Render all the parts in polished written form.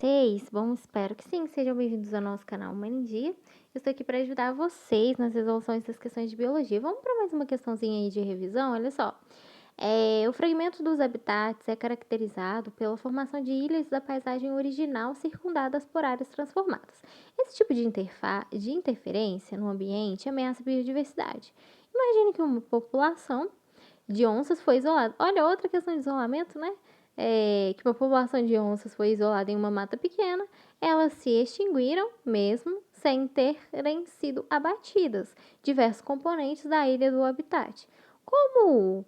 Vocês, bom, espero que sim. Sejam bem-vindos ao nosso canal Mãe em Dia. Eu estou aqui para ajudar vocês nas resoluções das questões de biologia. Vamos para mais uma questãozinha aí de revisão? Olha só. O fragmento dos habitats é caracterizado pela formação de ilhas da paisagem original circundadas por áreas transformadas. Esse tipo de interferência no ambiente ameaça a biodiversidade. Imagine que uma população de onças foi isolada. Olha, outra questão de isolamento, né? Que uma população de onças foi isolada em uma mata pequena, elas se extinguiram mesmo sem terem sido abatidas. Diversos componentes da ilha do habitat, como o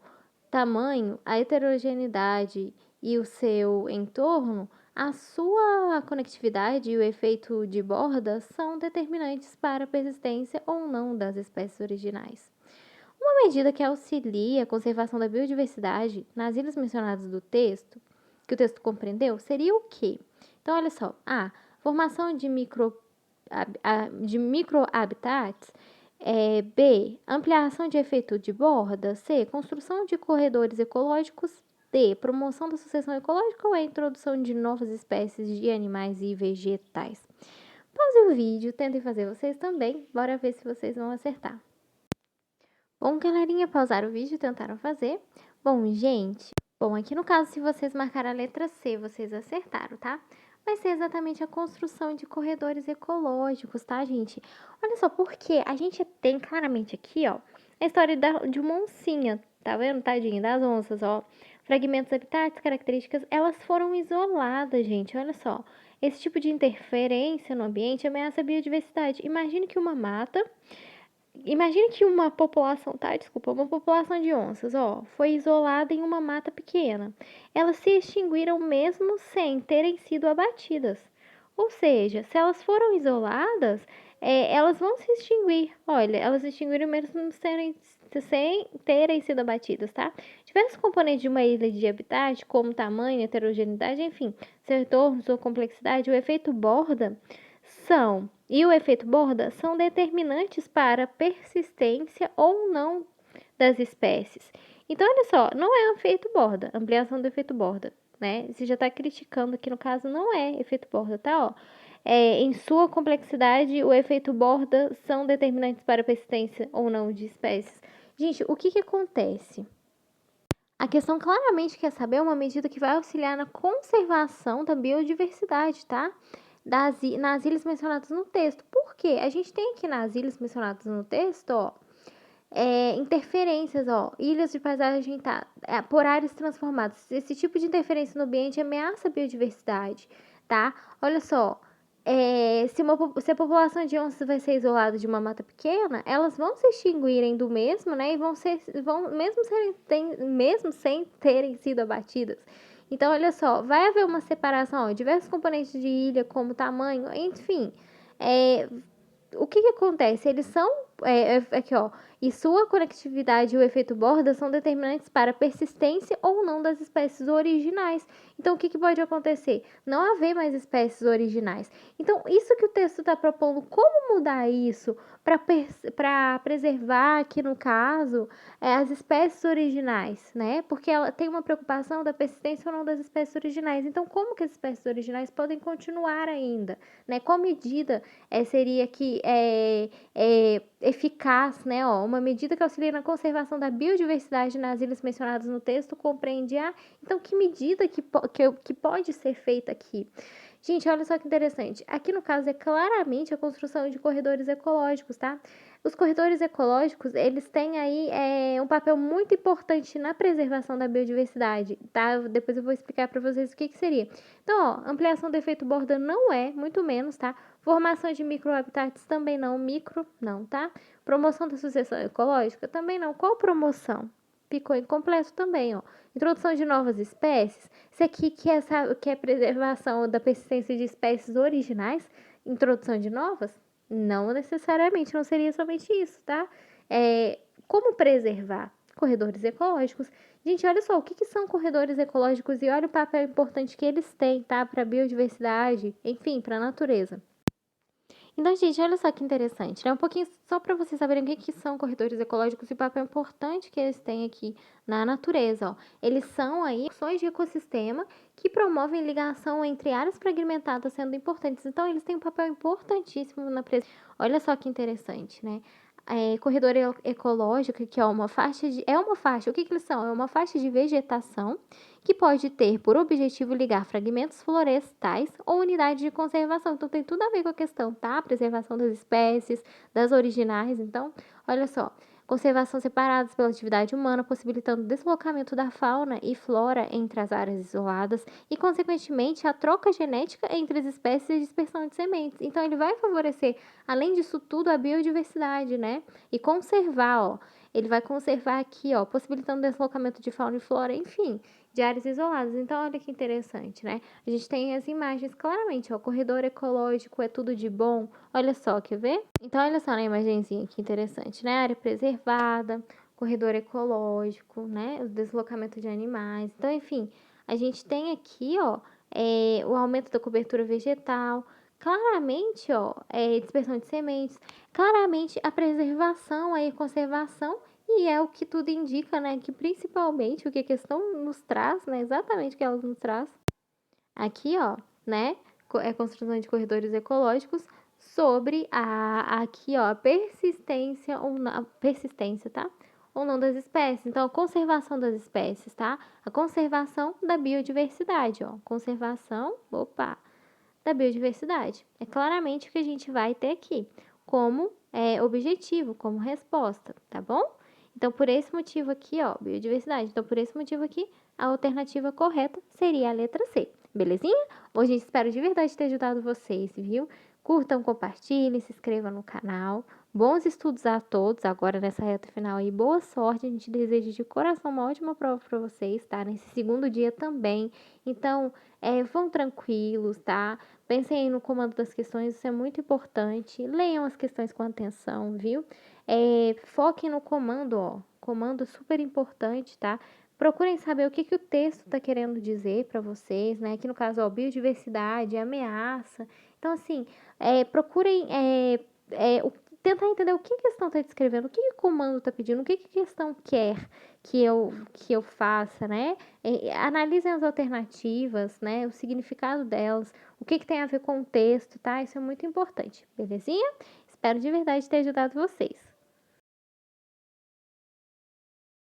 tamanho, a heterogeneidade e o seu entorno, a sua conectividade e o efeito de borda são determinantes para a persistência ou não das espécies originais. Uma medida que auxilia a conservação da biodiversidade nas ilhas mencionadas do texto, que o texto compreendeu, seria o quê? Então, olha só. A. Formação de microhabitats. B. Ampliação de efeito de borda. C. Construção de corredores ecológicos. D. Promoção da sucessão ecológica ou a introdução de novas espécies de animais e vegetais. Pause o vídeo, tentem fazer vocês também. Bora ver se vocês vão acertar. Bom, galerinha, pausaram o vídeo e tentaram fazer. Bom, gente, aqui no caso, se vocês marcaram a letra C, vocês acertaram, tá? Vai ser exatamente a construção de corredores ecológicos, tá, gente? Olha só, porque a gente tem claramente aqui, ó, a história de uma oncinha, tá vendo? Tadinha das onças, ó. Fragmentos habitats, características, elas foram isoladas, gente, olha só. Esse tipo de interferência no ambiente ameaça a biodiversidade. Imagine que uma população, tá? Desculpa, uma população de onças, ó, foi isolada em uma mata pequena. Elas se extinguiram mesmo sem terem sido abatidas. Ou seja, se elas foram isoladas, elas vão se extinguir. Olha, elas se extinguiram mesmo sem terem sido abatidas, tá? Diversos componentes de uma ilha de habitat, como tamanho, heterogeneidade, enfim, seu entorno, sua complexidade, o efeito borda, e o efeito borda são determinantes para a persistência ou não das espécies. Então, olha só, não é o efeito borda, ampliação do efeito borda, né? Você já está criticando aqui, no caso, não é efeito borda, tá? Ó. Em sua complexidade, o efeito borda são determinantes para a persistência ou não de espécies. Gente, o que acontece? A questão claramente quer saber uma medida que vai auxiliar na conservação da biodiversidade, tá? Nas ilhas mencionadas no texto. Por quê? A gente tem aqui nas ilhas mencionadas no texto, ó, interferências, ó, ilhas de paisagem, tá? Por áreas transformadas. Esse tipo de interferência no ambiente ameaça a biodiversidade, tá? Olha só. Se a população de onças vai ser isolada de uma mata pequena, elas vão se extinguirem do mesmo, né? E mesmo sem terem sido abatidas. Então, olha só, vai haver uma separação, ó, diversos componentes de ilha, como tamanho, enfim. O que acontece? Eles são, aqui ó, e sua conectividade e o efeito borda são determinantes para a persistência ou não das espécies originais. Então, o que pode acontecer? Não haver mais espécies originais. Então, isso que o texto está propondo, como mudar isso para preservar, aqui no caso, as espécies originais, né? Porque ela tem uma preocupação da persistência ou não das espécies originais. Então, como que as espécies originais podem continuar ainda, né? Qual medida seria que eficaz, né? Ó, uma medida que auxilia na conservação da biodiversidade nas ilhas mencionadas no texto compreende então que medida que pode ser feita aqui? Gente, olha só que interessante. Aqui no caso é claramente a construção de corredores ecológicos, tá? Os corredores ecológicos, eles têm aí um papel muito importante na preservação da biodiversidade, tá? Depois eu vou explicar para vocês o que seria. Então, ó, ampliação do efeito borda não é, muito menos, tá? Formação de microhabitats também não, tá? Promoção da sucessão ecológica também não. Qual promoção? Ficou incompleto também, ó. Introdução de novas espécies. Isso aqui que é preservação da persistência de espécies originais. Introdução de novas? Não necessariamente, não seria somente isso, tá? Como preservar? Corredores ecológicos. Gente, olha só, o que são corredores ecológicos e olha o papel importante que eles têm, tá? Para a biodiversidade, enfim, para a natureza. Então, gente, olha só que interessante, né? Um pouquinho só para vocês saberem o que que são corredores ecológicos e o papel importante que eles têm aqui na natureza, ó. Eles são aí ações de ecossistema que promovem ligação entre áreas fragmentadas sendo importantes. Então, eles têm um papel importantíssimo na preservação. Olha só que interessante, né? Corredor ecológico, que é uma faixa de. É uma faixa, o que que eles são? É uma faixa de vegetação que pode ter por objetivo ligar fragmentos florestais ou unidades de conservação. Então, tem tudo a ver com a questão, tá? A preservação das espécies, das originais. Então, olha só. Conservação separadas pela atividade humana, possibilitando o deslocamento da fauna e flora entre as áreas isoladas e, consequentemente, a troca genética entre as espécies e a dispersão de sementes. Então, ele vai favorecer, além disso tudo, a biodiversidade, né? E conservar, ó. Ele vai conservar aqui, ó, possibilitando o deslocamento de fauna e flora, enfim, de áreas isoladas. Então, olha que interessante, né? A gente tem as imagens claramente, ó, corredor ecológico é tudo de bom. Olha só, quer ver? Então, olha só na imagenzinha que interessante, né? Área preservada, corredor ecológico, né? O deslocamento de animais. Então, enfim, a gente tem aqui, ó, o aumento da cobertura vegetal, claramente, ó, dispersão de sementes, claramente a preservação, a conservação e é o que tudo indica, né? Que principalmente o que a questão nos traz, né? Exatamente o que ela nos traz. Aqui, ó, né? É construção de corredores ecológicos sobre aqui, ó, a persistência ou não, persistência, tá? Ou não das espécies. Então, a conservação das espécies, tá? A conservação da biodiversidade, ó. Conservação, opa, da biodiversidade. É claramente o que a gente vai ter aqui como objetivo, como resposta, tá bom? Então, por esse motivo aqui, ó, biodiversidade. Então, por esse motivo aqui, a alternativa correta seria a letra C. Belezinha? Hoje espero de verdade ter ajudado vocês, viu? Curtam, compartilhem, se inscrevam no canal. Bons estudos a todos agora nessa reta final aí. Boa sorte. A gente deseja de coração uma ótima prova para vocês, tá? Nesse segundo dia também. Então, vão tranquilos, tá? Pensem aí no comando das questões, isso é muito importante. Leiam as questões com atenção, viu? Foquem no comando, ó. Comando super importante, tá? Procurem saber o que, que o texto está querendo dizer para vocês, né? Aqui no caso, ó, biodiversidade, ameaça. Então, assim, procurem tentar entender o que a questão está descrevendo, o que o comando está pedindo, o que a questão quer que eu faça, né? Analisem as alternativas, né? O significado delas, o que tem a ver com o texto, tá? Isso é muito importante, belezinha? Espero de verdade ter ajudado vocês.